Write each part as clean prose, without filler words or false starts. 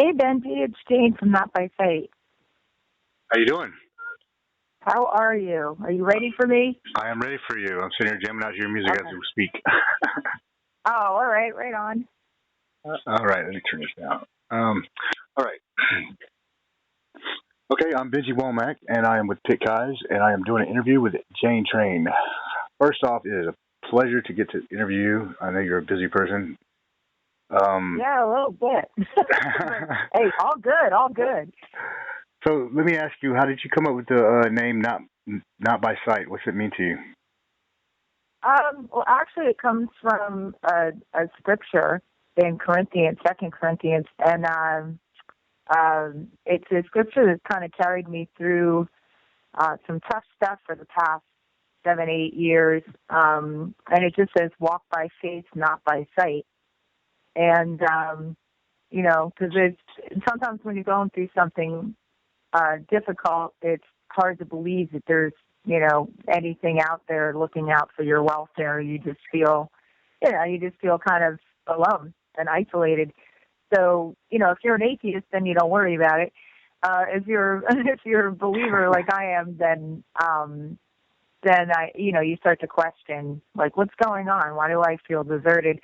Hey, Benji, it's Jane from Not By Sight. How you doing? How are you? Are you ready for me? I am ready for you. I'm sitting here jamming out your music as we speak. Oh, all right, right on. All right, let me turn this down. All right. Okay, I'm Benji Womack, and I am with Pitkives, and I am doing an interview with Jane Train. First off, it is a pleasure to get to interview you. I know you're a busy person. Yeah, a little bit. Hey, all good, all good. So let me ask you, how did you come up with the name Not By Sight? What's it mean to you? Well, actually, it comes from a scripture in Corinthians, 2 Corinthians, and it's a scripture that's kind of carried me through some tough stuff for the past 7-8 years, and it just says, walk by faith, not by sight. And, because it's sometimes when you're going through something difficult, it's hard to believe that there's, anything out there looking out for your welfare. You just feel kind of alone and isolated. So, if you're an atheist, then you don't worry about it. If you're a believer like I am, then you start to question, like, what's going on? Why do I feel deserted?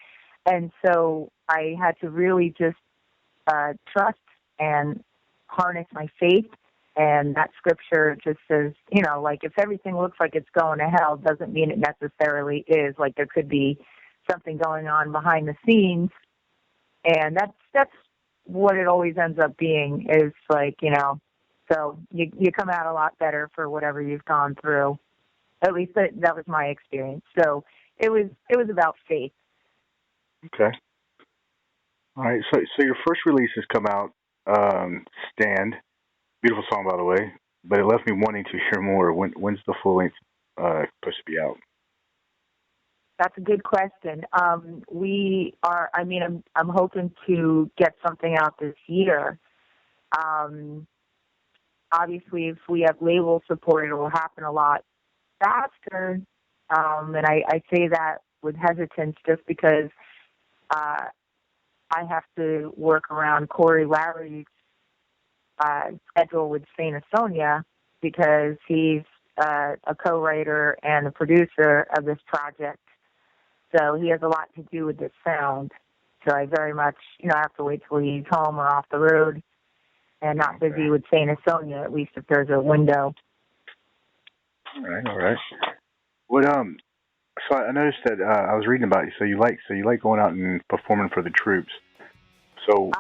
And so I had to really just trust and harness my faith. And that scripture just says, if everything looks like it's going to hell, doesn't mean it necessarily is. Like, there could be something going on behind the scenes. And that's what it always ends up being, is like, so you come out a lot better for whatever you've gone through. At least that was my experience. So it was about faith. Okay. All right. So your first release has come out, Stand. Beautiful song, by the way. But it left me wanting to hear more. When's the full length supposed to be out? That's a good question. I'm hoping to get something out this year. Obviously, if we have label support, it will happen a lot faster. And I say that with hesitance just because I have to work around Corey Larry's schedule with Saint Sonia, because he's a co-writer and a producer of this project. So he has a lot to do with this sound. So I very much, have to wait till he's home or off the road and not busy with Saint Sonia, at least if there's a window. All right. What So I noticed that I was reading about you. So you like going out and performing for the troops. So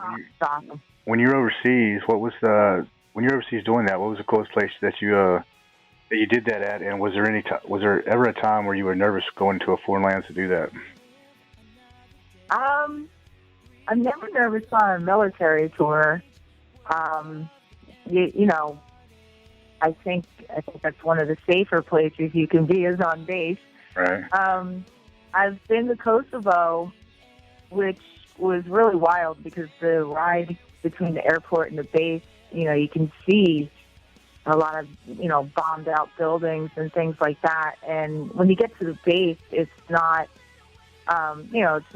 awesome. When you're overseas, when you're overseas doing that, what was the closest place that you did that at? And was there ever a time where you were nervous going to a foreign land to do that? I'm never nervous on a military tour. I think that's one of the safer places you can be, is on base. Right. I've been to Kosovo, which was really wild because the ride between the airport and the base, you can see a lot of, bombed out buildings and things like that. And when you get to the base, it's not, it's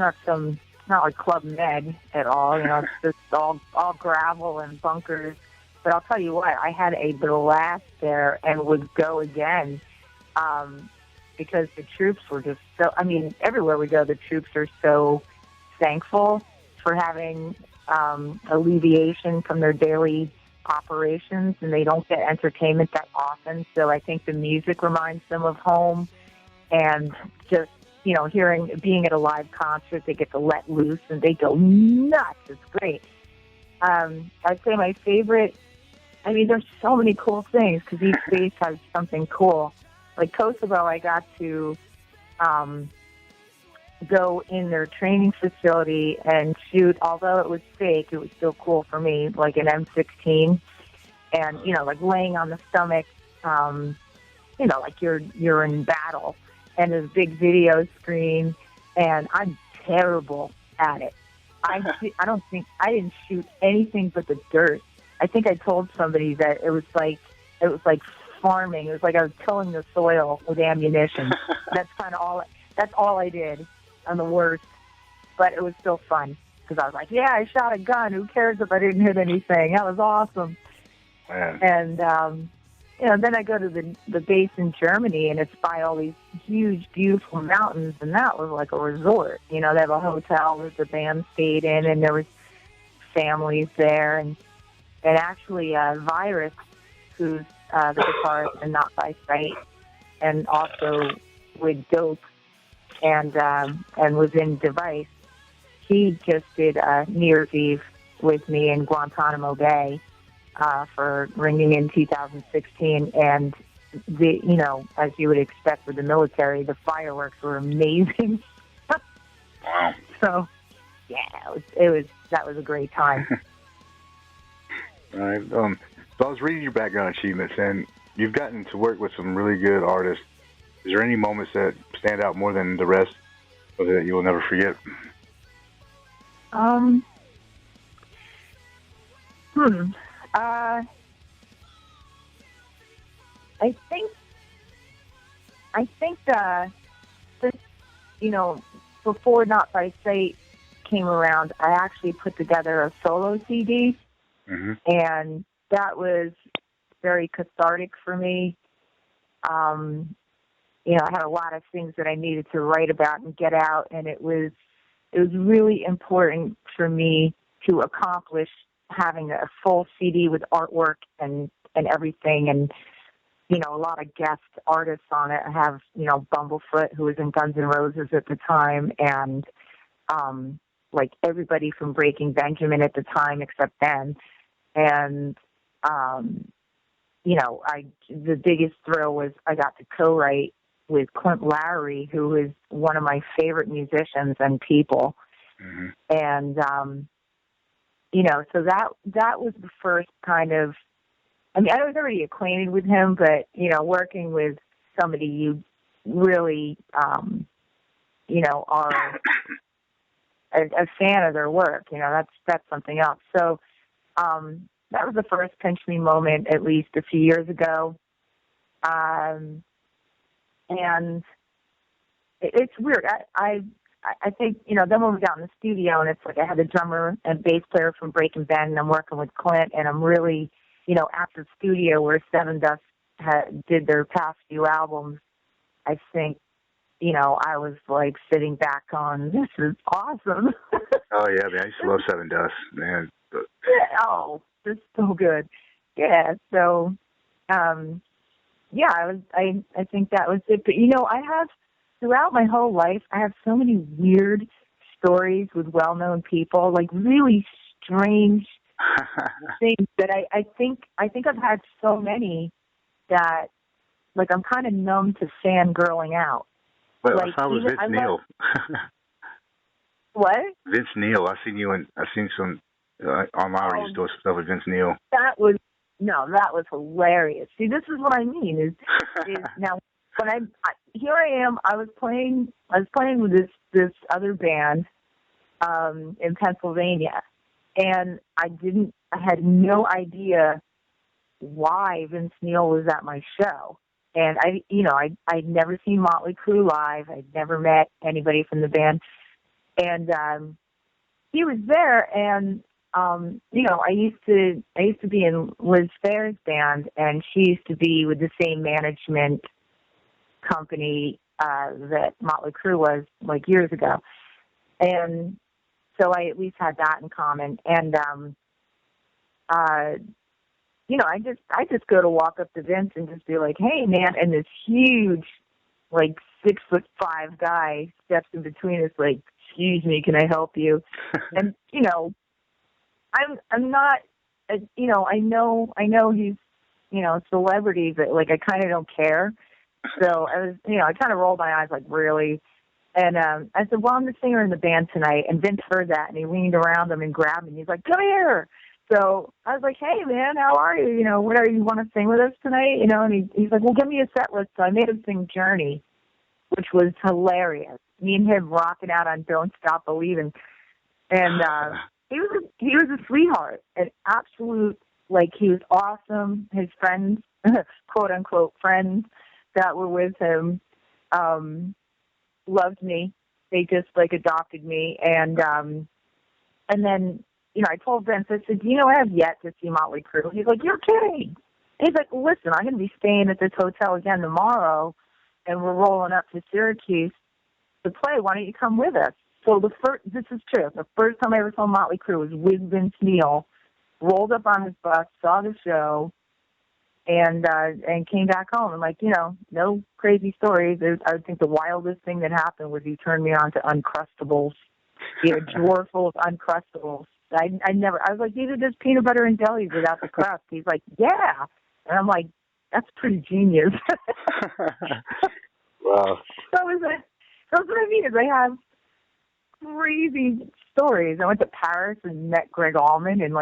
not like Club Med at all. It's just all gravel and bunkers. But I'll tell you what, I had a blast there and would go again, because the troops were just so, everywhere we go, the troops are so thankful for having alleviation from their daily operations, and they don't get entertainment that often. So I think the music reminds them of home, and just, being at a live concert, they get to let loose and they go nuts. It's great. I'd say my favorite, there's so many cool things because each base has something cool. Like Kosovo, I got to go in their training facility and shoot. Although it was fake, it was still cool for me, like an M16, and like laying on the stomach, like you're in battle, and there's a big video screen, and I'm terrible at it. I didn't shoot anything but the dirt. I think I told somebody that it was like farming. It was like I was tilling the soil with ammunition. That's all I did. I'm the worst, but it was still fun. because I was like, yeah, I shot a gun. Who cares if I didn't hit anything? That was awesome. Man. And, then I go to the base in Germany, and it's by all these huge, beautiful mountains, and that was like a resort. They have a hotel that the band stayed in, and there was families there. And actually, Virus, who's the guitarist in Not By Sight, and also with Dope, and was in Device, he just did New Year's Eve with me in Guantanamo Bay for Ringing in 2016, and as you would expect with the military, the fireworks were amazing. Wow. So, yeah, that was a great time. All right. So I was reading your background achievements, and you've gotten to work with some really good artists. Is there any moments that stand out more than the rest, or that you will never forget? I think this, before Not By Sight came around, I actually put together a solo CD, and that was very cathartic for me. I had a lot of things that I needed to write about and get out, and it was really important for me to accomplish having a full CD with artwork and everything, and a lot of guest artists on it. I have Bumblefoot, who was in Guns N' Roses at the time, and like everybody from Breaking Benjamin at the time except Ben, and the biggest thrill was I got to co-write with Clint Lowry, who is one of my favorite musicians and people. And, so that was the first kind of, I was already acquainted with him, but, working with somebody you really, are a fan of their work, that's something else. So, that was the first pinch me moment, at least a few years ago. And it's weird. I think, then when we got in the studio, and it's like I had the drummer and bass player from Breaking Ben, and I'm working with Clint, and I'm really, at the studio where Seven Dust did their past few albums, I think, I was like sitting back on, this is awesome. Oh, yeah, man. I used to love Seven Dust, man. Oh, it's so good. Yeah, so, I think that was it. But, I have, throughout my whole life, I have so many weird stories with well-known people, like really strange things that I think I've had so many that, like, I'm kind of numb to fangirling out. Well, like, I was Vince Neil. What? Vince Neil. I've seen some online where you do stuff with Vince Neil. That was hilarious. See, this is what I mean. Is now when here I am. I was playing with this other band in Pennsylvania, and I had no idea why Vince Neil was at my show. And I'd never seen Motley Crue live. I'd never met anybody from the band, and he was there. And I used to be in Liz Phair's band, and she used to be with the same management company that Motley Crue was, like, years ago. And so I at least had that in common. And I just go to walk up to Vince and just be like, "Hey, man!" And this huge, like, 6'5" guy steps in between us, like, "Excuse me, can I help you?" And I'm not, I know he's, a celebrity, but, like, I kind of don't care. So I was, I kind of rolled my eyes, like, really? And I said, "Well, I'm the singer in the band tonight." And Vince heard that, and he leaned around him and grabbed me. He's like, "Come here." So I was like, "Hey, man, how are you? You want to sing with us tonight?" And he's like, "Well, give me a set list." So I made him sing Journey, which was hilarious. Me and him rocking out on Don't Stop Believing. And he was a sweetheart, an absolute, like, he was awesome. His friends, quote unquote friends that were with him, loved me. They just, like, adopted me. And And then, I told Vince, I said, I have yet to see Motley Crue. He's like, you're kidding. He's like, listen, I'm going to be staying at this hotel again tomorrow, and we're rolling up to Syracuse to play. Why don't you come with us? So this is true. The first time I ever saw Motley Crue was with Vince Neil. Rolled up on his bus, saw the show, and came back home. And no crazy stories. I think the wildest thing that happened was he turned me on to Uncrustables. He had a drawer full of Uncrustables. I was like, these are just peanut butter and jellies without the crust. He's like, yeah. And I'm like, that's pretty genius. Wow. That's what I mean is I have crazy stories. I went to Paris and met Greg Allman, and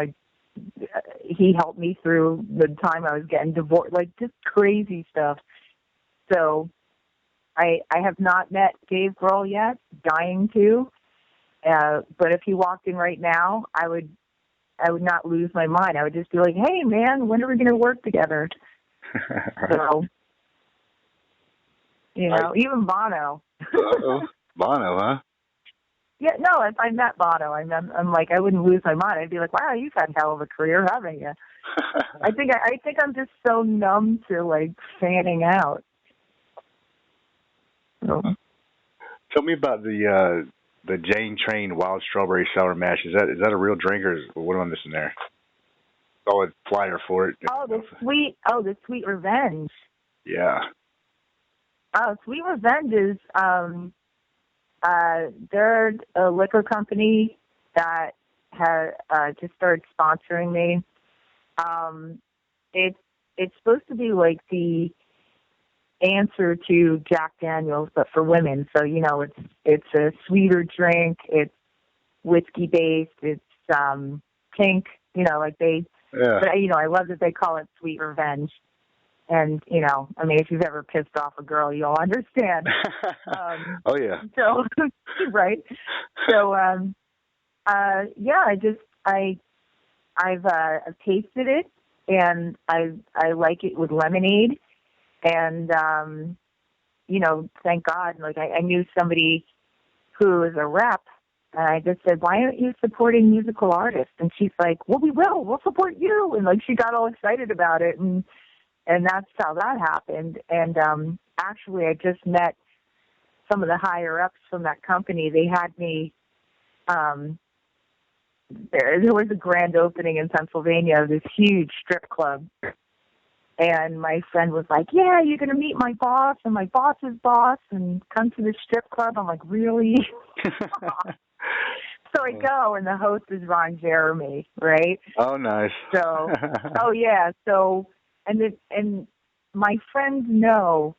he helped me through the time I was getting divorced, just crazy stuff. So I have not met Dave Grohl yet, dying to. But if he walked in right now, I would not lose my mind. I would just be like, hey, man, when are we going to work together? So, even Bono. Uh-oh. Bono, huh? Yeah, no, if I met Bono, I'm like, I wouldn't lose my mind. I'd be like, wow, you've had hell of a career, haven't you? I think I'm just so numb to, fanning out. So. Tell me about the Jane Train Wild Strawberry Sour Mash. Is that a real drink, or what am I missing there? Solid flyer for it. Oh, the Sweet Revenge. Yeah. Oh, Sweet Revenge is they're a liquor company that has just started sponsoring me. It's supposed to be like the answer to Jack Daniels, but for women. So it's a sweeter drink. It's whiskey based. It's pink. Yeah. But I love that they call it Sweet Revenge. And if you've ever pissed off a girl, you'll understand. Oh yeah. So right. So I've tasted it, and I like it with lemonade. And, thank God, I knew somebody who is a rep, and I just said, why aren't you supporting musical artists? And she's like, well, we'll support you. And she got all excited about it. And that's how that happened. And, actually I just met some of the higher ups from that company. They had me, there was a grand opening in Pennsylvania of this huge strip club. And my friend was like, yeah, you're going to meet my boss and my boss's boss and come to the strip club. I'm like, really? So I go, and the host is Ron Jeremy, right? Oh, nice. So, oh, yeah. So, and my friends know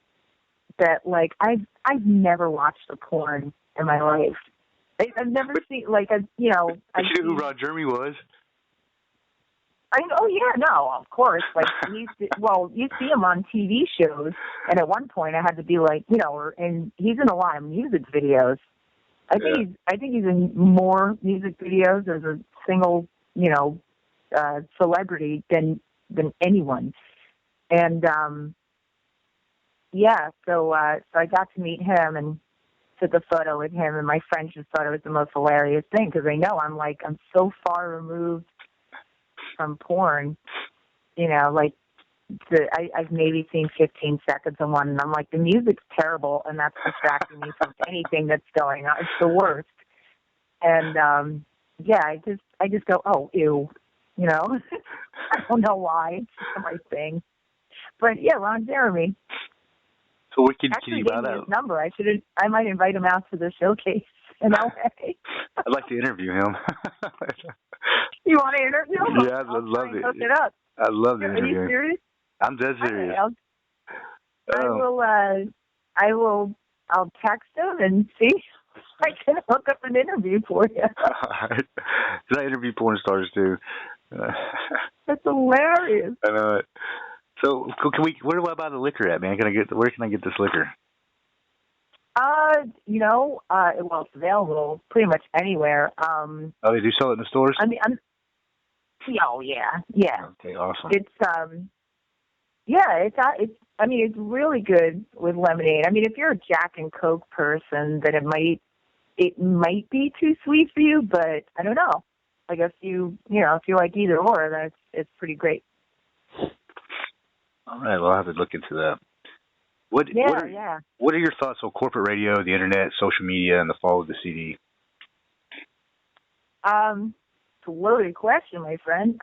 that, I've never watched a porn in my life. I've never seen, you know who Ron Jeremy was? Oh, yeah, no, of course. You see him on TV shows, and at one point I had to be and he's in a lot of music videos. I think he's in more music videos as a single, celebrity than anyone. And, so I got to meet him and took a photo with him, and my friends just thought it was the most hilarious thing, because they know I'm so far removed from porn, I've maybe seen 15 seconds of one, and I'm like, the music's terrible, and that's distracting me from anything that's going on. It's the worst. And I just go, oh, ew, I don't know why. It's just the right thing. But yeah, Ron Jeremy. So what can Actually you gave me his number. I might invite him out to the showcase in LA. I'd like to interview him. You want to interview him? Yeah, I'd love it. Hook it up. I'd love to interview him. Are you serious? I'm dead serious. I'll text him and see if I can hook up an interview for you. All right. I interview porn stars too. That's hilarious. I know it. So where do I buy the liquor at, man? Where can I get this liquor? It's available pretty much anywhere. They do sell it in the stores? Yeah. Okay, awesome. It's really good with lemonade. If you're a Jack and Coke person, then it might be too sweet for you, but I don't know. I guess if you like either or, then it's pretty great. All right, well, I'll have to look into that. What are your thoughts on corporate radio, the internet, social media, and the fall of the CD? It's a loaded question, my friend.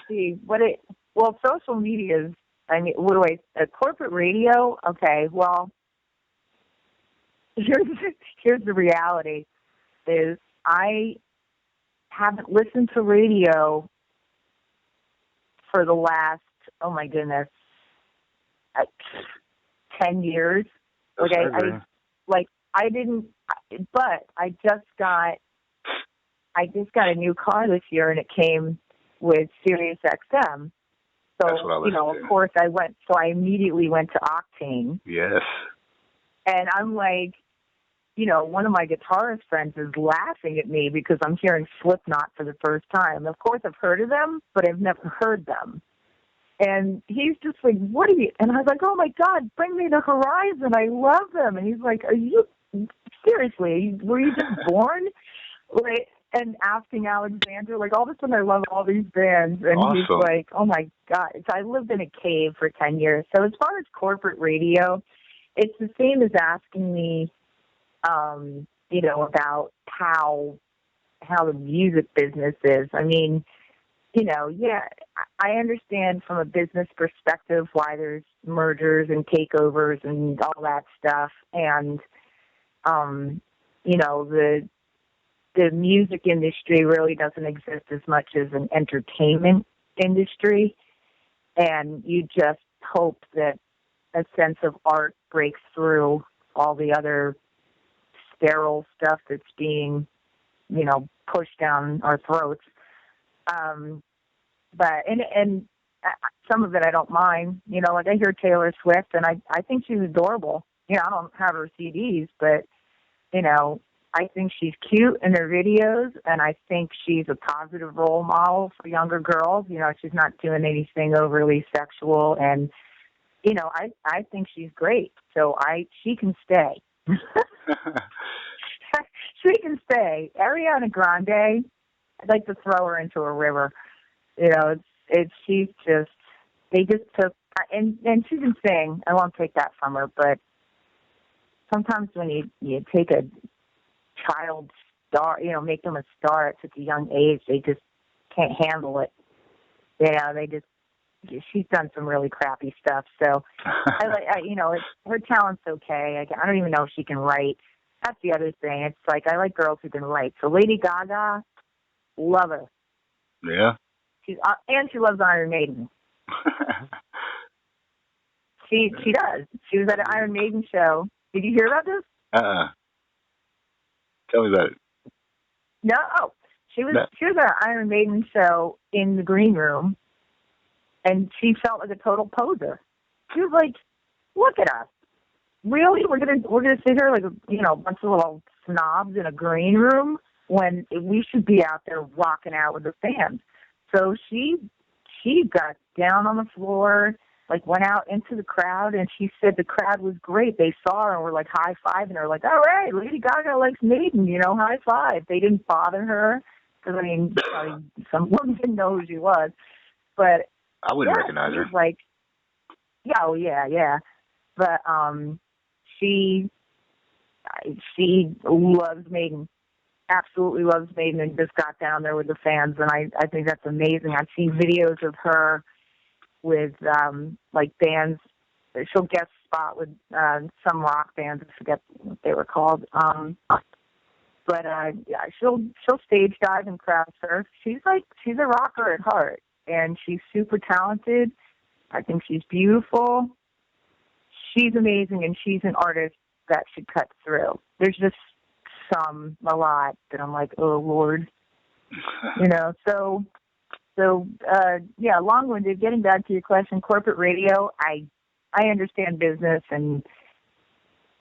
See, social media is, corporate radio? Okay, well, here's the reality, is I haven't listened to radio for the last, oh my goodness, 10 years. I didn't, but I just got a new car this year, and it came with Sirius XM. So, of course, I immediately went to Octane. Yes. And I'm like, one of my guitarist friends is laughing at me because I'm hearing Slipknot for the first time. Of course, I've heard of them, but I've never heard them. And he's just like, what are you? And I was like, oh, my God, bring me the Horizon. I love them. And he's like, are you, seriously, were you just born? And asking Alexander, all of a sudden I love all these bands. And awesome. He's like, oh, my God. So I lived in a cave for 10 years. So as far as corporate radio, it's the same as asking me, about how the music business is. I mean, I understand from a business perspective why there's mergers and takeovers and all that stuff. And, the music industry really doesn't exist as much as an entertainment industry. And you just hope that a sense of art breaks through all the other sterile stuff that's being, pushed down our throats. But some of it I don't mind. I hear Taylor Swift, and I think she's adorable. I don't have her CDs, but, I think she's cute in her videos, and I think she's a positive role model for younger girls. She's not doing anything overly sexual, and, I think she's great. So she can stay. She can stay. Ariana Grande, I'd like to throw her into a river. She's just, they just took, and she can sing. I won't take that from her, but sometimes when you take a child star, make them a star at such a young age, they just can't handle it. She's done some really crappy stuff. So, her talent's okay. I don't even know if she can write. That's the other thing. It's I like girls who can write. So Lady Gaga, love her. Yeah. And she loves Iron Maiden. She does. She was at an Iron Maiden show. Did you hear about this? Tell me about it. No. She was at an Iron Maiden show in the green room, and she felt like a total poser. She was like, "Look at us. Really? We're gonna sit here like a bunch of little snobs in a green room when we should be out there rocking out with the fans." So she got down on the floor, went out into the crowd, and she said the crowd was great. They saw her and were high-fiving her, all right, Lady Gaga likes Maiden, high five. They didn't bother her because, some women didn't know who she was. But I wouldn't recognize her. Yeah. But she loves Maiden. Absolutely loves Maiden, and just got down there with the fans, and I think that's amazing. I've seen videos of her with bands. She'll guest spot with some rock bands. I forget what they were called. But she'll stage dive and crowd surf. She's a rocker at heart, and she's super talented. I think she's beautiful. She's amazing, and she's an artist that should cut through. There's just a lot that I'm like, oh Lord, So long-winded. Getting back to your question, corporate radio, I understand business, and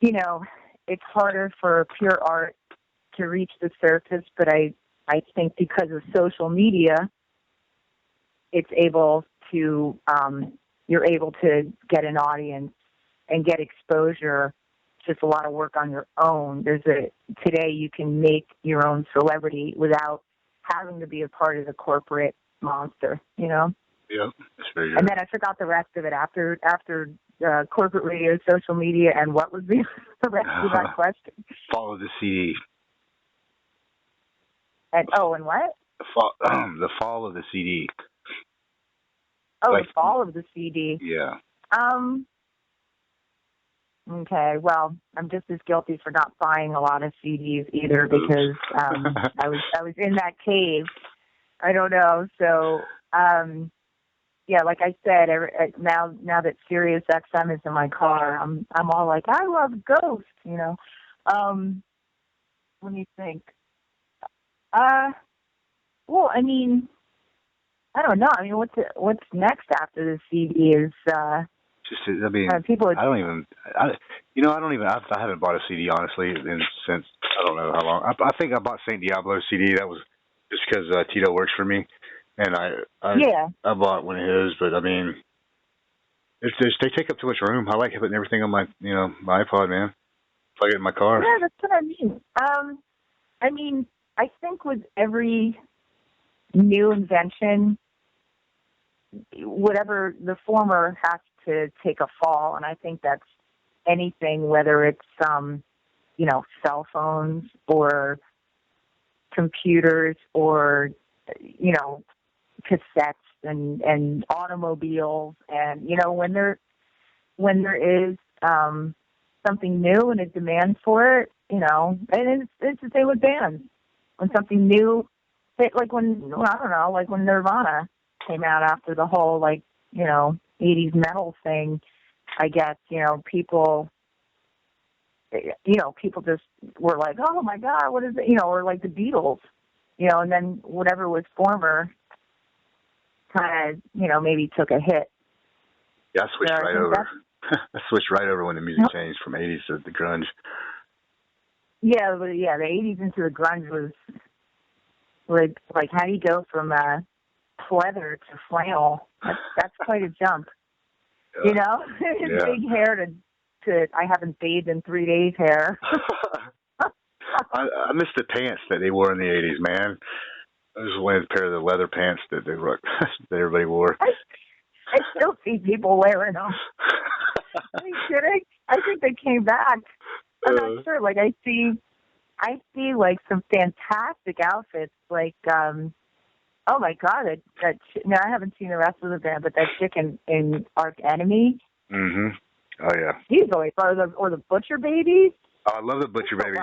it's harder for pure art to reach the surface. But I think because of social media, it's able to you're able to get an audience and get exposure. Just a lot of work on your own. Today you can make your own celebrity without having to be a part of the corporate monster, you know? Yep, that's very good. And then I forgot the rest of it after corporate radio, social media, and what was the rest of that question? Follow the CD. And what? The fall of the CD. Oh, like, the fall of the CD. Yeah. Okay, well, I'm just as guilty for not buying a lot of CDs either because I was in that cave. I don't know. So, yeah, like I said, now that Sirius XM is in my car, I'm all like, I love Ghost, you know. Let me think. Well, I mean, I don't know. I mean, what's next after the CD is I mean, people. I haven't bought a CD honestly since I don't know how long. I think I bought Saint Diablo's CD. That was just because Tito works for me, and I bought one of his. But I mean, they take up too much room. I like putting everything on my my iPod, man. Plug it in my car. Yeah, that's what I mean. I mean, I think with every new invention, whatever the former has to take a fall, and I think that's anything, whether it's cell phones or computers or cassettes and automobiles, and when there is something new and a demand for it, and it's the same with bands. When something new, like when Nirvana came out after the whole 80s metal thing, I guess, people just were like, oh my God, what is it? Or like the Beatles, and then whatever was former kind of, maybe took a hit. Yeah, I switched right over. I switched right over when the music changed from 80s to the grunge. Yeah, but the 80s into the grunge was like how do you go from pleather to flannel? That's quite a jump. Yeah. Big hair to I haven't bathed in 3 days hair. I miss the pants that they wore in the 80s, man. I just wanted a pair of the leather pants that that everybody wore. I still see people wearing them. Are you kidding? I think they came back. I'm not sure. Like I see like some fantastic outfits. Like, oh my God, no, I haven't seen the rest of the band, but that chick in Arch Enemy. Mhm. Oh yeah. These or the Butcher Babies. Oh, I love the Butcher Babies.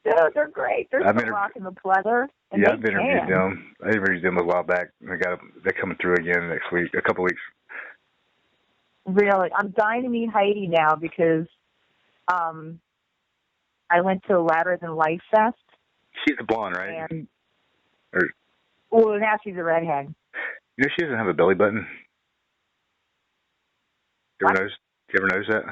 Dude, they're great. They're still rocking the pleather. Yeah, I've interviewed them. I interviewed them a while back. They're coming through again next week, a couple weeks. Really, I'm dying to meet Heidi now because I went to Louder Than Life Fest. She's the blonde, right? Well, now she's a redhead. She doesn't have a belly button. You ever notice that?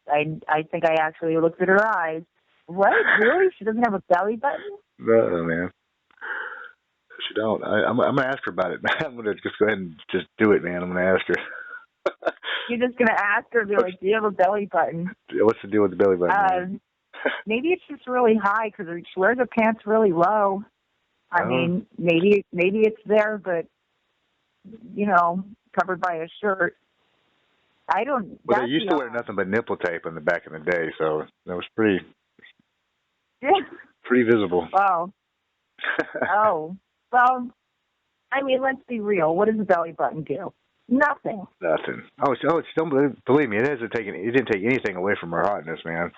I think I actually looked at her eyes. What? Really? She doesn't have a belly button? No, man. She don't. I'm going to ask her about it. I'm going to just go ahead and just do it, man. I'm going to ask her. You're just going to ask her, be like, do you have a belly button? What's the deal with the belly button? Maybe it's just really high because she wears her pants really low. I mean, maybe it's there, but, covered by a shirt. I don't... Well, they used to wear nothing but nipple tape in the back in the day, so that was pretty visible. Wow. Oh. Well, I mean, let's be real. What does a belly button do? Nothing. Nothing. Don't believe me. It didn't take anything away from her hotness, man.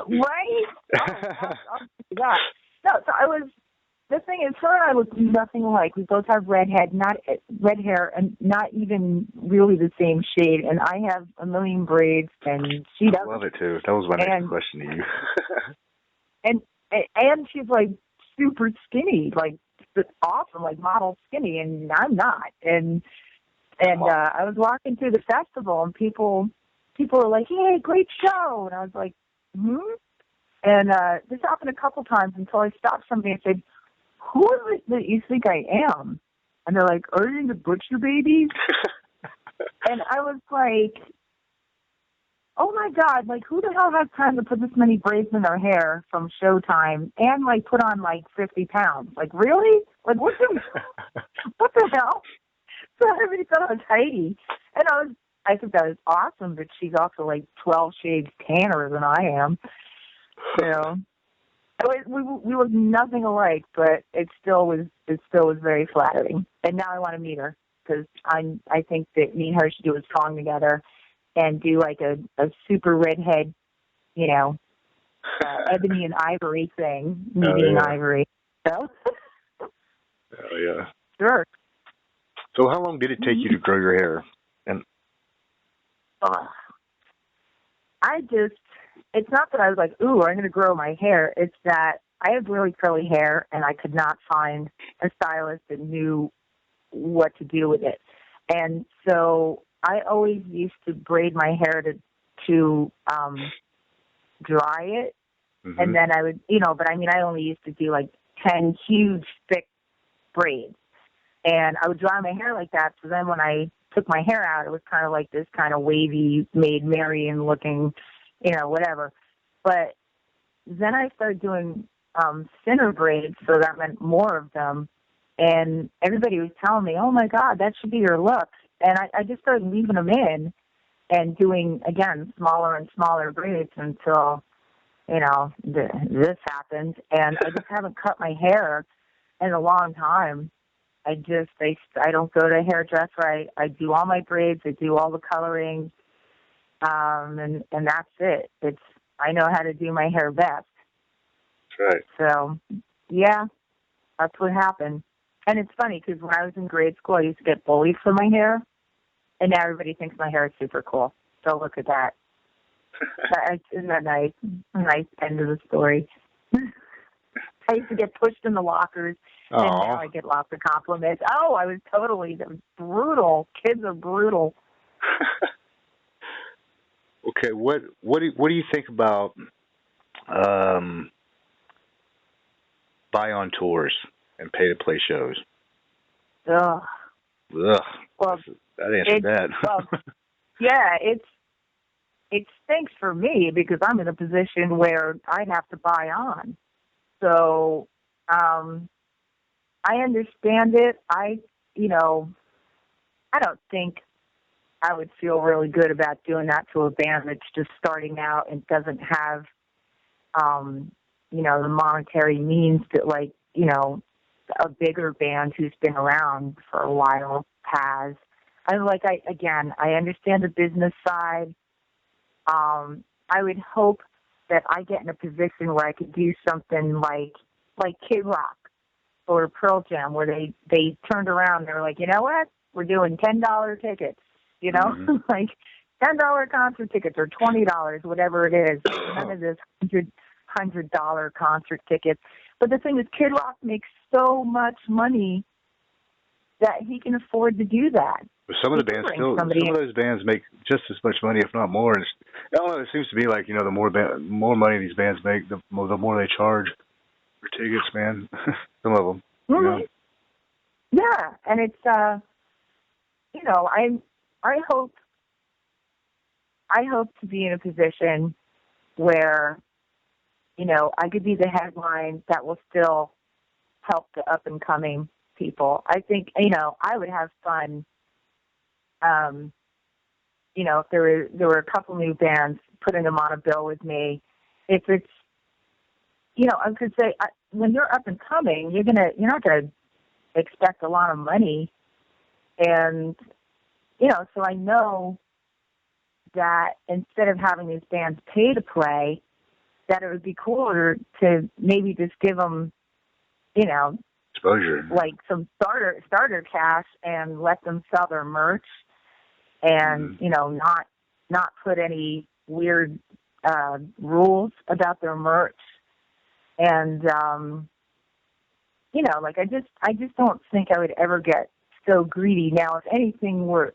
Right? God. No, so the thing is, her and I look nothing alike. We both have red hair, and not even really the same shade. And I have a million braids, and she doesn't. I love it too. That was my next question to you. and she's like super skinny, like awesome, like model skinny, and I'm not. And I was walking through the festival, and people were like, "Hey, great show!" And I was like, "Hmm." And this happened a couple times until I stopped somebody and said, "Who is it that you think I am?" And they're like, "Are you the Butcher Babies?" And I was like, oh my God, like who the hell has time to put this many braids in their hair from Showtime and like put on like 50 pounds? Like really? Like what the hell? So everybody thought I was Heidi. And I think that was awesome, but she's also like 12 shades tanner than I am. You know, we look nothing alike, but it still was very flattering. And now I want to meet her because I think that me and her should do a song together and do like a super redhead, you know, ebony and ivory thing, meeting Ivory. So, oh yeah, sure. So how long did it take you to grow your hair? And it's not that I was like, ooh, I'm going to grow my hair. It's that I have really curly hair, and I could not find a stylist that knew what to do with it. And so I always used to braid my hair to dry it. Mm-hmm. And then I would, but I mean, I only used to do like 10 huge, thick braids. And I would dry my hair like that. So then when I took my hair out, it was kind of like this kind of wavy, Maid Marian looking, whatever. But then I started doing thinner braids, so that meant more of them. And everybody was telling me, oh, my God, that should be your look. And I just started leaving them in and doing, again, smaller and smaller braids until, this happened. And I just haven't cut my hair in a long time. I don't go to a hairdresser. I do all my braids. I do all the coloring. And that's it. I know how to do my hair best. That's right. So, yeah, that's what happened. And it's funny because when I was in grade school, I used to get bullied for my hair. And now everybody thinks my hair is super cool. So look at that. Isn't that nice? A nice end of the story. I used to get pushed in the lockers, and now I get lots of compliments. Oh, I was totally brutal. Kids are brutal. Okay, what do you think about buy on tours and pay to play shows? Ugh. Well, that answered that. Well, yeah, it stinks for me because I'm in a position where I'd have to buy on. So, I understand it. I don't think I would feel really good about doing that to a band that's just starting out and doesn't have, the monetary means that, like, a bigger band who's been around for a while has. I understand the business side. I would hope that I get in a position where I could do something like Kid Rock or Pearl Jam, where they turned around and they were like, you know what? We're doing $10 tickets, Mm-hmm. like $10 concert tickets or $20, whatever it is. None of this $100 concert tickets. But the thing is, Kid Rock makes so much money that he can afford to do that. But some of those bands make just as much money, if not more. And it seems to me like, the more money these bands make, the more they charge for tickets, man. Some of them. Mm-hmm. Yeah, and it's I hope to be in a position where, I could be the headline that will still help the up and coming people. I think, I would have fun. If there were a couple new bands, putting them on a bill with me. If it's, I could say when you're up and coming, you're not gonna expect a lot of money, and so I know that instead of having these bands pay to play, that it would be cooler to maybe just give them, exposure, like some starter cash, and let them sell their merch, and not put any weird rules about their merch, and I just don't think I would ever get so greedy. Now, if anything were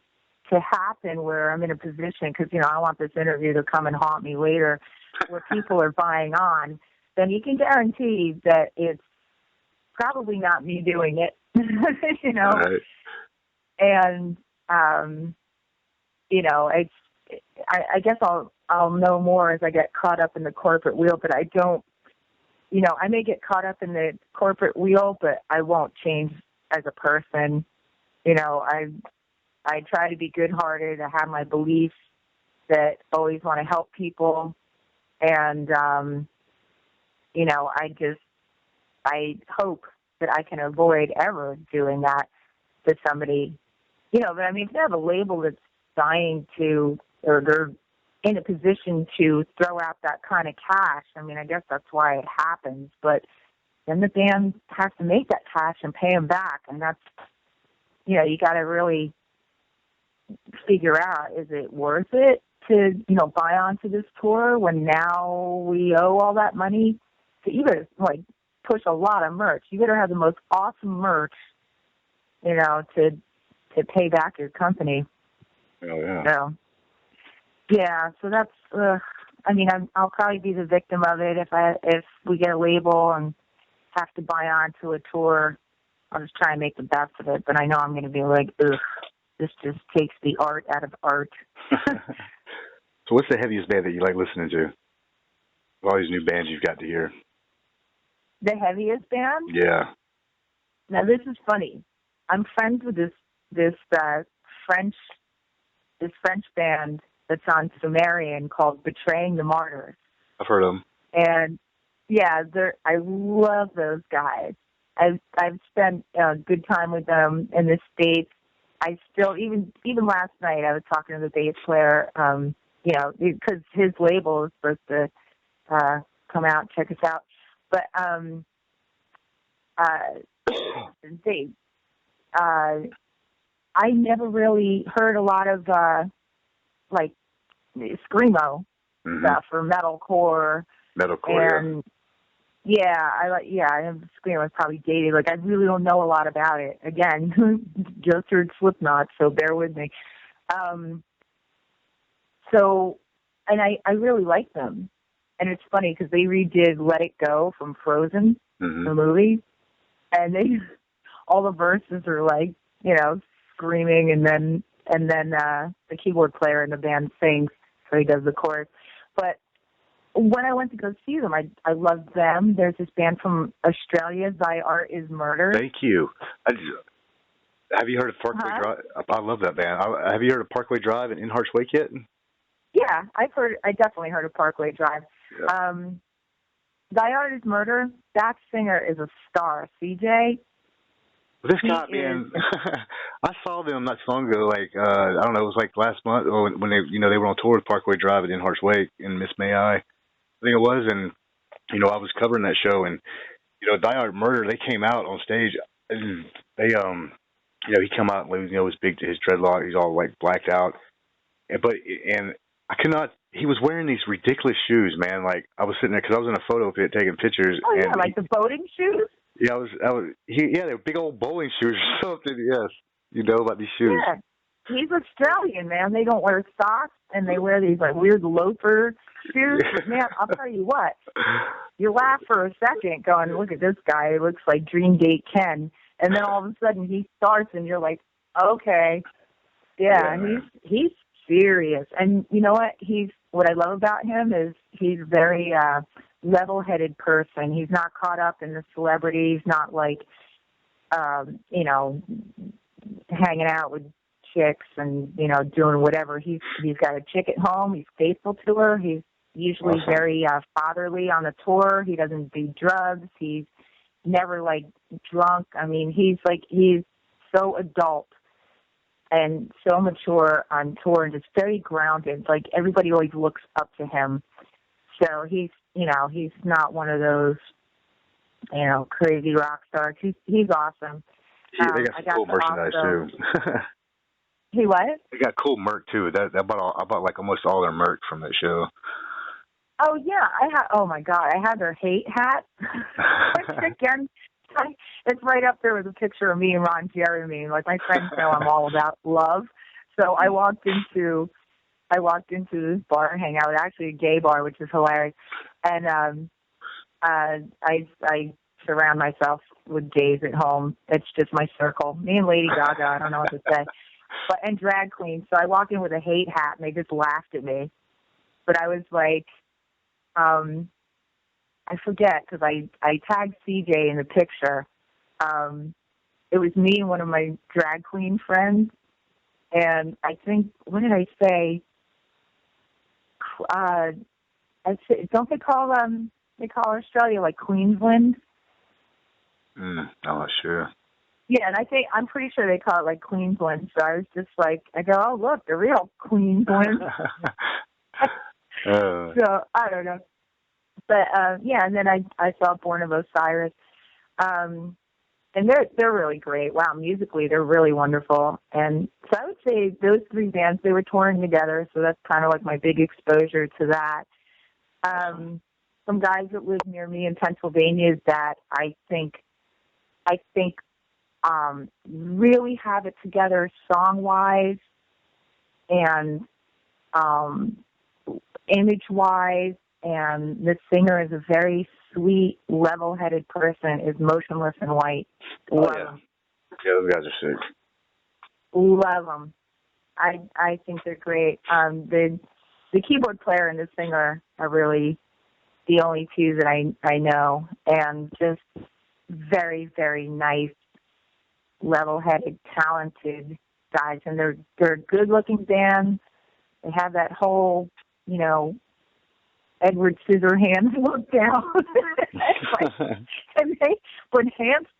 to happen where I'm in a position, because I want this interview to come and haunt me later, where people are buying on, then you can guarantee that it's probably not me doing it, Right. And I guess I'll I'll know more as I get caught up in the corporate wheel, but I don't, I may get caught up in the corporate wheel, but I won't change as a person. I try to be good-hearted. I have my beliefs that always want to help people. And, I hope that I can avoid ever doing that to somebody. But I mean, if they have a label that's dying to, or they're in a position to throw out that kind of cash, I mean, I guess that's why it happens. But then the band has to make that cash and pay them back. And that's, you got to really figure out, is it worth it to, buy onto this tour when now we owe all that money to even, push a lot of merch? You better have the most awesome merch, to pay back your company. Oh, yeah. So, yeah, so that's, I'll probably be the victim of it if we get a label and have to buy onto a tour. I'll just try and make the best of it, but I know I'm going to be like, ugh, this just takes the art out of art. So what's the heaviest band that you like listening to? All these new bands you've got to hear. The heaviest band? Yeah. Now this is funny. I'm friends with this French band that's on Sumerian called Betraying the Martyrs. I've heard of them. And yeah, I love those guys. I've spent a good time with them in the States. I still, even last night, I was talking to the bass player, because his label is supposed to come out and check us out. But I never really heard a lot of screamo stuff or metalcore. Metalcore, and I know screamo is probably dated. I really don't know a lot about it. Again, just heard Slipknot, so bear with me. And I really like them. And it's funny because they redid Let It Go from Frozen, the movie. And all the verses are screaming, and then the keyboard player in the band sings, so he does the chorus. But when I went to go see them, I loved them. There's this band from Australia, Thy Art Is Murder. Thank you. Have you heard of Parkway Drive? I love that band. Have you heard of Parkway Drive and In Heart's Wake yet? Yeah, I definitely heard of Parkway Drive. Yeah. Thy Art Is Murder, that singer is a star. CJ. This guy, man, I saw them not so long ago. I don't know, it was last month, or when they were on tour with Parkway Drive and In Heart's Wake and Miss May I think it was, and I was covering that show, and Thy Art Murder, they came out on stage, and they he came out and his big, his dreadlock, he's all blacked out, and I could not. He was wearing these ridiculous shoes, man. I was sitting there because I was in a photo pit taking pictures. Oh yeah, the boating shoes. Yeah, they were big old bowling shoes or something. Yes, about these shoes. Yeah, he's Australian, man. They don't wear socks, and they wear these weird loafer shoes. Yeah. But man, I'll tell you what. You laugh for a second, going, "Look at this guy. He looks like Dream Date Ken," and then all of a sudden he starts, and you're like, "Okay, yeah. He's serious." And you know what I love about him is he's very level-headed person. He's not caught up in the celebrity. He's not hanging out with chicks and doing whatever. He's got a chick at home. He's faithful to her. He's usually very fatherly on the tour. He doesn't do drugs. He's never drunk. I mean, he's so adult and so mature on tour and just very grounded. Everybody always looks up to him. So he's not one of those, crazy rock stars. He's awesome. They got some cool merchandise too. He what? They got cool merch too. I bought almost all their merch from that show. Oh yeah, oh my God, I had their hate hat. Again, it's right up there with a picture of me and Ron Jeremy. My friends know I'm all about love. So I walked into this bar hangout, actually a gay bar, which is hilarious. And I surround myself with gays at home. It's just my circle. Me and Lady Gaga, I don't know what to say. And drag queens. So I walked in with a hate hat, and they just laughed at me. but I was like, I forget because I tagged CJ in the picture. It was me and one of my drag queen friends, and I think, what did I say? Don't they call Australia like Queensland? Oh, sure. Yeah, and I'm pretty sure they call it like Queensland. So I was just like, I go, oh look, the real Queensland. So I don't know, but yeah, and then I saw Born of Osiris, and they're really great. Wow, musically they're really wonderful. And so I would say those three bands, they were touring together, so that's kind of like my big exposure to that. Some guys that live near me in Pennsylvania that I think really have it together song-wise and image-wise, and the singer is a very sweet, level-headed person, is Motionless in White. Love them. Yeah, those guys are sick. Love them. I think they're great. The keyboard player and the singer are really the only two that I know, and just very, very nice, level-headed, talented guys, and they're a good-looking band. They have that whole, Edward Scissorhands look down,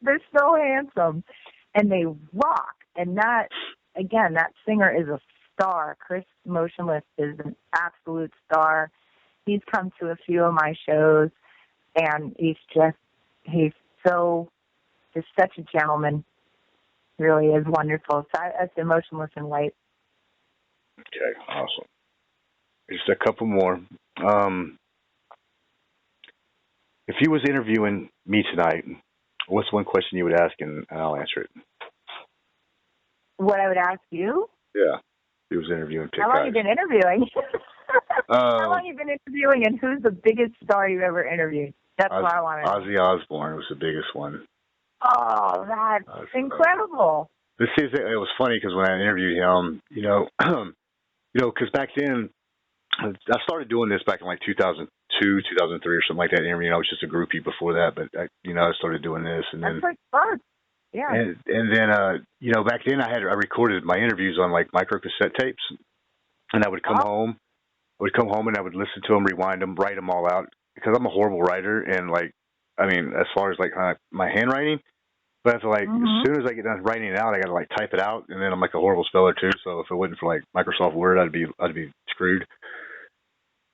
they're so handsome, and they rock. And that singer is a star. Chris Motionless is an absolute star. He's come to a few of my shows, and he's such a gentleman. Really is wonderful. So I say Motionless in White. Okay, awesome. Just a couple more. If you was interviewing me tonight, what's one question you would ask, and I'll answer it? What I would ask you? Yeah, if you was interviewing Pitkives. How long have you been interviewing? How long have you been interviewing, and who's the biggest star you ever interviewed? That's what I want to know. Ozzy Osbourne was the biggest one. Oh, that's incredible. It was funny because when I interviewed him, because back then, I started doing this back in like 2002, 2003 or something like that. I was just a groupie before that, but I started doing this, and then that's fun. Yeah. And then back then I recorded my interviews on like micro cassette tapes, and I would come home. And I would listen to them, rewind them, write them all out because I'm a horrible writer, and as far as like my handwriting. But as soon as I get done writing it out, I got to like type it out, and then I'm like a horrible speller too. So if it wasn't for like Microsoft Word, I'd be screwed.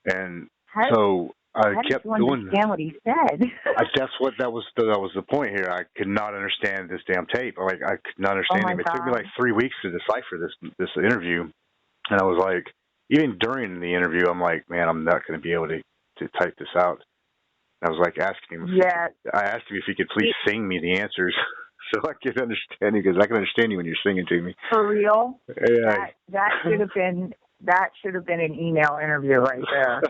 And so I kept doing. Understand what he said? That was the point here. I could not understand this damn tape. I could not understand him. It took me like 3 weeks to decipher this interview, and I was like, even during the interview, I'm like, man, I'm not going to be able to type this out. I was like asking him. I asked him if he could please sing me the answers so I could understand you, because I can understand you when you're singing to me. For real? Yeah. That should have been an email interview right there.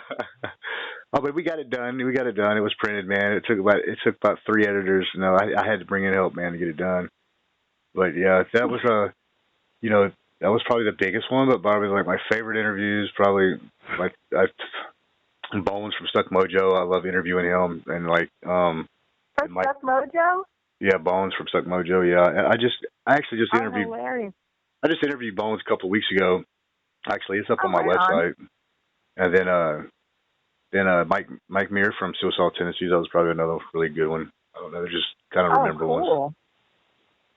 Oh, but we got it done. It was printed, man. It took about 3 editors. No, I had to bring in help, man, to get it done. But yeah, that was that was probably the biggest one. But probably like my favorite interviews, probably like Bones from Stuck Mojo. I love interviewing him, and Stuck Mojo. Yeah, Bones from Stuck Mojo. Yeah, and I actually just interviewed. Hilarious. I just interviewed Bones a couple of weeks ago. Actually, it's up on my website. And then Mike Muir from Suicidal Tendencies. That was probably another really good one. I don't know, they're just kind of remember ones.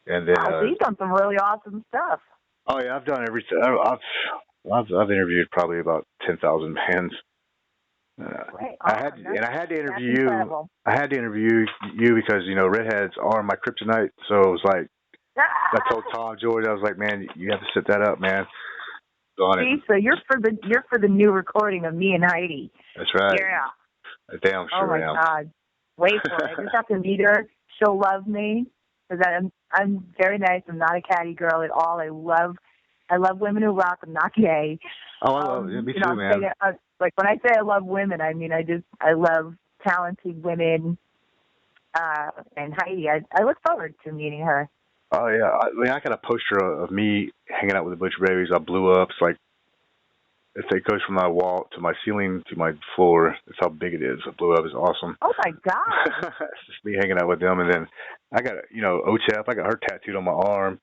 And then he's done some really awesome stuff. Oh yeah, I've done everything. I've interviewed probably about 10,000 bands. I had to interview you. Incredible. I had to interview you because redheads are my kryptonite. So it was like I told Tom George, I was like, man, you have to set that up, man. See, so you're for the new recording of me and Heidi. That's right. Yeah. Damn sure. Oh my God. Wait for it. I just have to meet her. She'll love me because I'm very nice. I'm not a catty girl at all. I love women who rock. I'm not gay. Oh, I love me too, man. Like when I say I love women, I mean I love talented women. And Heidi, I look forward to meeting her. Oh yeah, I got a poster of me hanging out with the Butcher Babies. I blew up. It's like it goes from my wall to my ceiling to my floor. That's how big it is. It blew up. It's awesome. Oh my God! It's just me hanging out with them, and then I got OTEP. I got her tattooed on my arm.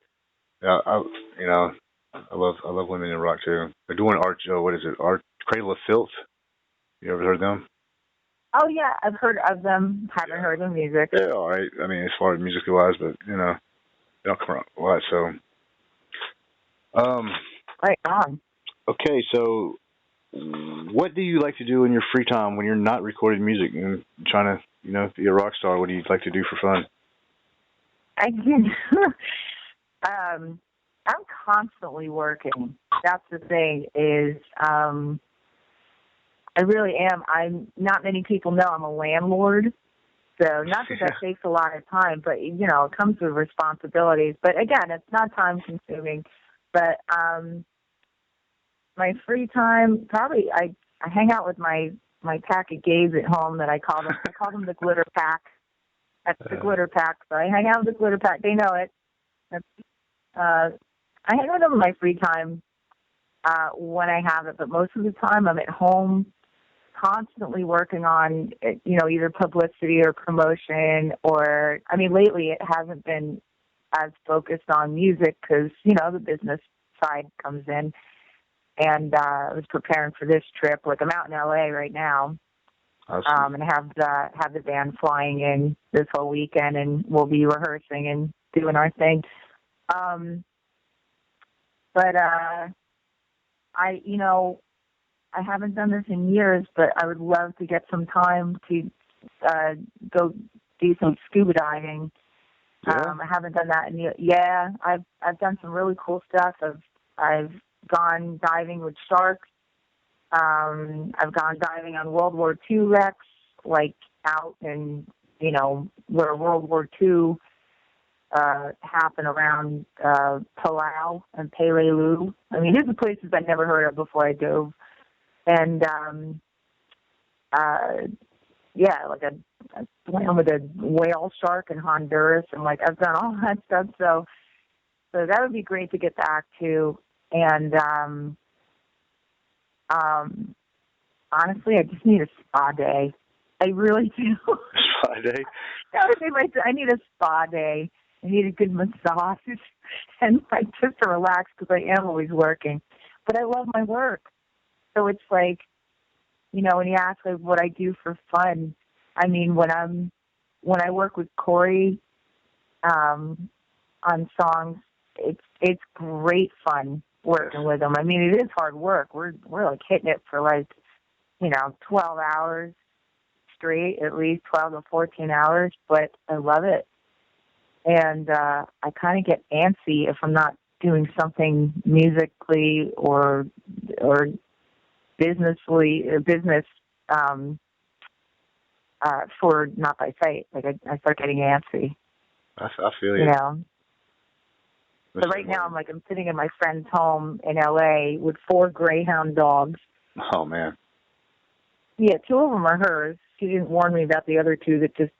I you know I love women in rock too. They're doing art. What is it? Art Cradle of Filth. You ever heard of them? Oh yeah, I've heard of them. Haven't heard their music. Yeah, all right. I mean, as far as musically wise, but they don't come around a lot. So, Right on. okay. So, what do you like to do in your free time when you're not recording music and trying to, be a rock star? What do you like to do for fun? I can. I'm constantly working. That's the thing is, I really am. Not many people know I'm a landlord. So not that takes a lot of time, but, it comes with responsibilities. But, again, it's not time-consuming. But my free time, probably I hang out with my pack of gays at home that I call them. I call them the glitter pack. That's the glitter pack. So I hang out with the glitter pack. They know it. I hang out with them in my free time when I have it. But most of the time I'm at home constantly working on, either publicity or promotion or, lately it hasn't been as focused on music because, the business side comes in. And I was preparing for this trip. Like, I'm out in L.A. right now. Awesome. And have the band flying in this whole weekend, and we'll be rehearsing and doing our thing. But I haven't done this in years, but I would love to get some time to go do some scuba diving. Yeah. I haven't done that in years. Yeah, I've done some really cool stuff. I've gone diving with sharks. I've gone diving on World War II wrecks, like out in, where World War II happened around Palau and Peleliu. I mean, these are places I'd never heard of before I dove. And, like I swam with a whale shark in Honduras, and, I've done all that stuff. So that would be great to get back to. And, honestly, I just need a spa day. I really do. Spa day? That would be I need a spa day. I need a good massage and just to relax because I am always working. But I love my work. So it's like, when you ask what I do for fun, I mean, when I work with Corey on songs, it's great fun working with him. I mean, it is hard work. We're like hitting it for 12 hours straight, at least 12 to 14 hours, but I love it. And I kind of get antsy if I'm not doing something musically or business for not by sight. Like I start getting antsy. I feel you. So right now I'm sitting in my friend's home in LA with 4 greyhound dogs. Oh man. Yeah, 2 of them are hers. She didn't warn me about the other 2 that just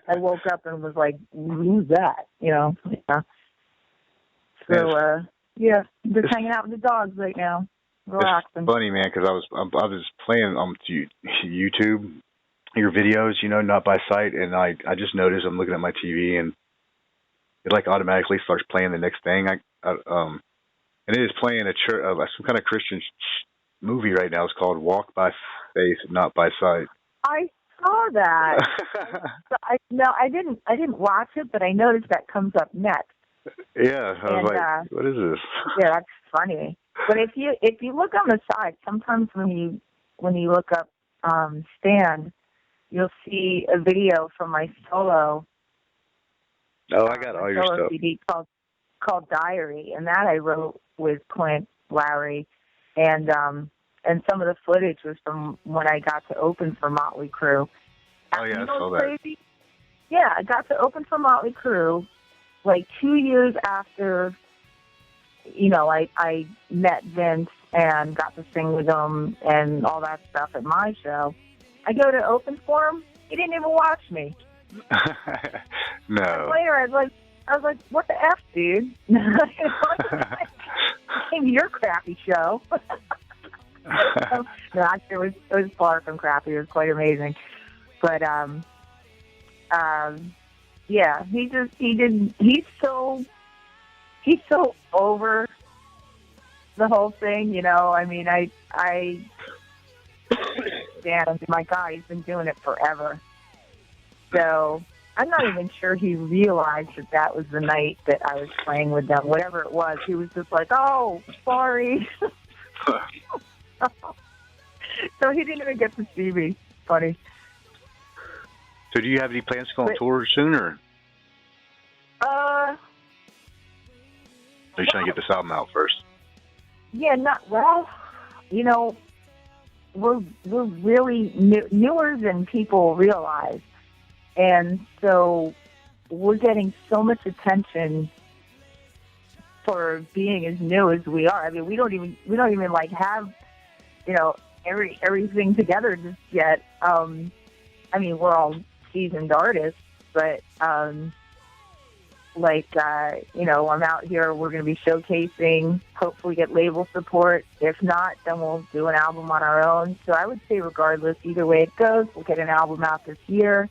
I woke up and was like, who's that? Yeah. So just hanging out with the dogs right now. Relaxing. It's funny, man, because I was playing YouTube your videos, not by sight, and I just noticed I'm looking at my TV and it automatically starts playing the next thing. And it is playing some kind of Christian movie right now. It's called Walk by Faith, Not by Sight. I saw that. I didn't watch it, but I noticed that comes up next. Yeah, I was like, what is this? Yeah, that's funny. But if you look on the side, sometimes when you look up Stand, you'll see a video from my solo. Oh, I got all your stuff. CD called Diary, and that I wrote with Clint Lowry, and some of the footage was from when I got to open for Motley Crue. Oh yeah, I saw that. Crazy? Yeah, I got to open for Motley Crue 2 years after, I met Vince and got to sing with him and all that stuff at my show. I go to open for him. He didn't even watch me. No. And later, I was like, what the F, dude? I came to your crappy show. No, actually, it was far from crappy. It was quite amazing. But yeah, he's so over the whole thing, you know. I mean, damn, my God, he's been doing it forever. So I'm not even sure he realized that was the night that I was playing with them. Whatever it was, he was just like, "Oh, sorry." So he didn't even get to see me. Funny. So do you have any plans to go on tour soon, or? Are you trying to get this album out first? Yeah, you know, we're really newer than people realize, and so we're getting so much attention for being as new as we are. I mean, we don't even like have, you know, everything together just yet. I mean, we're all seasoned artists, but you know, I'm out here. We're going to be showcasing. Hopefully, get label support. If not, then we'll do an album on our own. So I would say, regardless, either way it goes, we'll get an album out this year.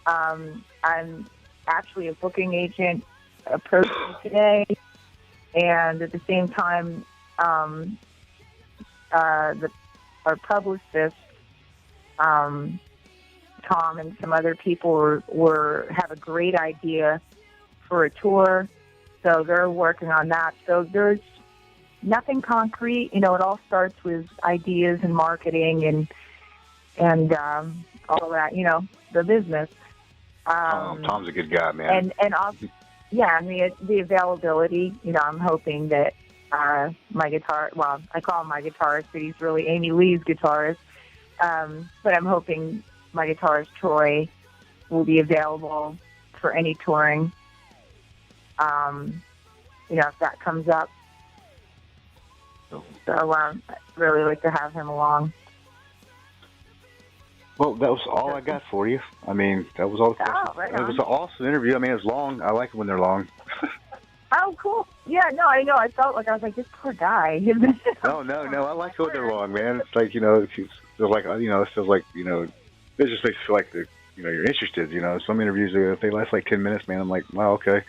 I'm actually a booking agent approached me today, and at the same time, our publicist, Tom, and some other people have a great idea for a tour, so they're working on that. So there's nothing concrete. You know, it all starts with ideas and marketing and all that. You know, the business. Tom's a good guy, man. And yeah, and the availability. You know, I'm hoping that my guitar. Well, I call him my guitarist, but he's really Amy Lee's guitarist. But I'm hoping my guitarist Troy will be available for any touring. You know, if that comes up. So I'd really like to have him along. Well, that was all I got for you. I mean, that was all the questions. Right it was an awesome interview. I mean, it's long. I like it when they're long. Oh, cool. Yeah, no, I know. I was like, this poor guy. No. I like it when they're long, man. It's like, you know, it feels like, you know, it just makes you feel like, you know, you're interested. You know, some interviews, if they last like 10 minutes, man, I'm like, wow, okay.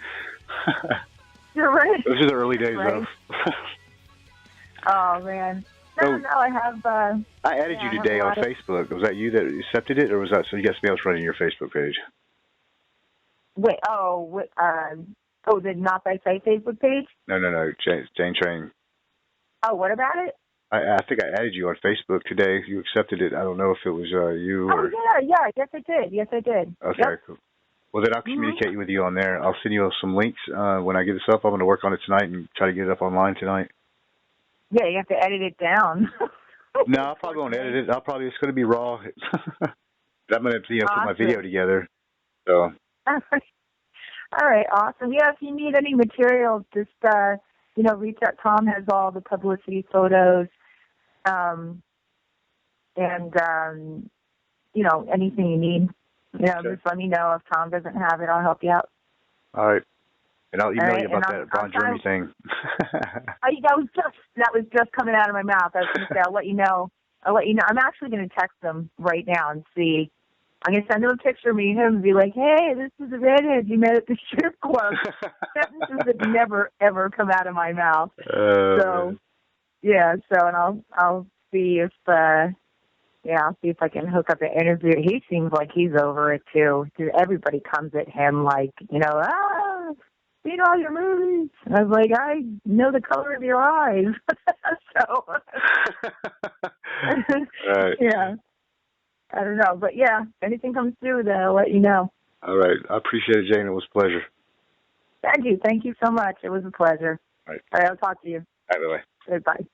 You're right. Those are the early days, though. Oh, man. No, I have... I added you today on Facebook. Was that you that accepted it, or was that somebody else running your Facebook page? Wait, the Not Thy Sight Facebook page? No, Jane Train. Oh, what about it? I think I added you on Facebook today. You accepted it. I don't know if it was you or... Oh, yeah. Yes, I did. Okay, yep. Cool. Well, then I'll communicate with you on there. I'll send you some links when I get this up. I'm going to work on it tonight and try to get it up online tonight. Yeah, you have to edit it down. No, I probably won't edit it. It's going to be raw. I'm going to put my video together. So. All right, awesome. Yeah, if you need any material, just reach out. Tom has all the publicity photos, and anything you need. Just let me know. If Tom doesn't have it, I'll help you out. All right. And I'll email you about that Bon Jovi thing. That was just coming out of my mouth. I was going to say, I'll let you know. I'm actually going to text them right now and see. I'm going to send them a picture of me and him and be like, hey, this is a redhead you met at the strip club. Sentences that never, ever come out of my mouth. And I'll see if I can hook up an interview. He seems like he's over it, too. Everybody comes at him like, seen all your movies. And I was like, I know the color of your eyes. So, right. Yeah. I don't know. But, yeah, if anything comes through, then I'll let you know. All right. I appreciate it, Jane. It was a pleasure. Thank you. Thank you so much. It was a pleasure. All right. All right, I'll talk to you. All right, bye-bye. Goodbye.